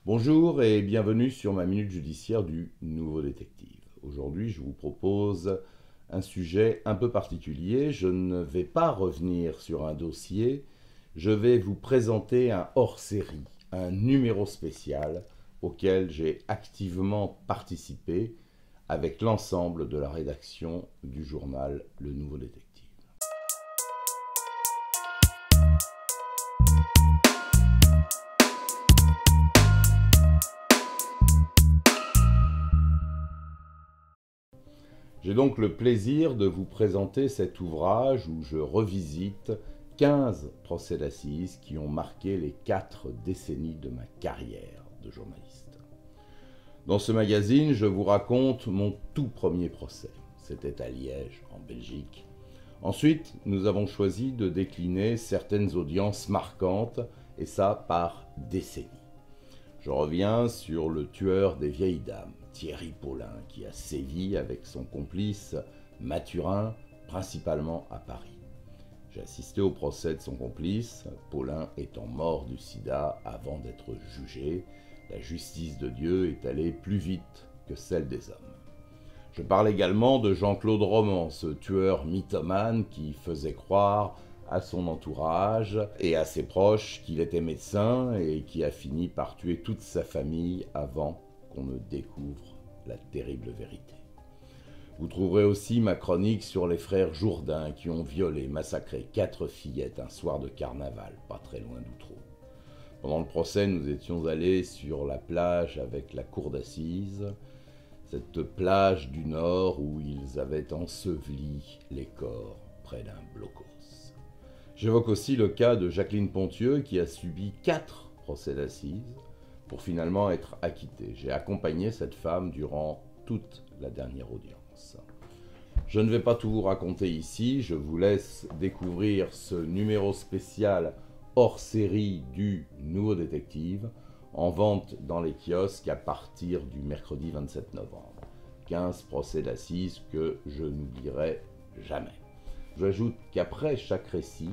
Bonjour et bienvenue sur ma minute judiciaire du Nouveau Détective. Aujourd'hui, je vous propose un sujet un peu particulier. Je ne vais pas revenir sur un dossier, je vais vous présenter un hors-série, un numéro spécial auquel j'ai activement participé avec l'ensemble de la rédaction du journal Le Nouveau Détective. J'ai donc le plaisir de vous présenter cet ouvrage où je revisite 15 procès d'assises qui ont marqué les 4 décennies de ma carrière de journaliste. Dans ce magazine, je vous raconte mon tout premier procès. C'était à Liège, en Belgique. Ensuite, nous avons choisi de décliner certaines audiences marquantes, et ça par décennies. Je reviens sur le tueur des vieilles dames, Thierry Paulin, qui a sévi avec son complice Mathurin, principalement à Paris. J'ai assisté au procès de son complice, Paulin étant mort du sida avant d'être jugé. La justice de Dieu est allée plus vite que celle des hommes. Je parle également de Jean-Claude Roman, ce tueur mythomane qui faisait croire à son entourage et à ses proches qu'il était médecin et qui a fini par tuer toute sa famille avant qu'on ne découvre la terrible vérité. Vous trouverez aussi ma chronique sur les frères Jourdain qui ont violé, massacré 4 fillettes un soir de carnaval, pas très loin d'Outreau. Pendant le procès, nous étions allés sur la plage avec la cour d'assises, cette plage du Nord où ils avaient enseveli les corps près d'un blocos. J'évoque aussi le cas de Jacqueline Pontieux qui a subi 4 procès d'assises pour finalement être acquittée. J'ai accompagné cette femme durant toute la dernière audience. Je ne vais pas tout vous raconter ici, je vous laisse découvrir ce numéro spécial hors série du Nouveau Détective, en vente dans les kiosques à partir du mercredi 27 novembre. 15 procès d'assises que je n'oublierai jamais. J'ajoute qu'après chaque récit,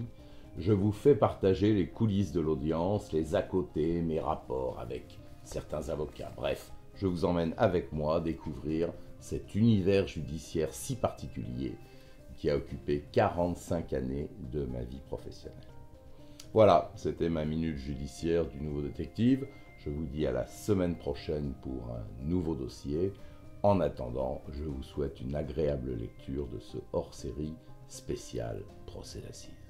je vous fais partager les coulisses de l'audience, les à-côtés, mes rapports avec certains avocats. Bref, je vous emmène avec moi découvrir cet univers judiciaire si particulier qui a occupé 45 années de ma vie professionnelle. Voilà, c'était ma minute judiciaire du Nouveau Détective. Je vous dis à la semaine prochaine pour un nouveau dossier. En attendant, je vous souhaite une agréable lecture de ce hors-série spécial procès d'assises.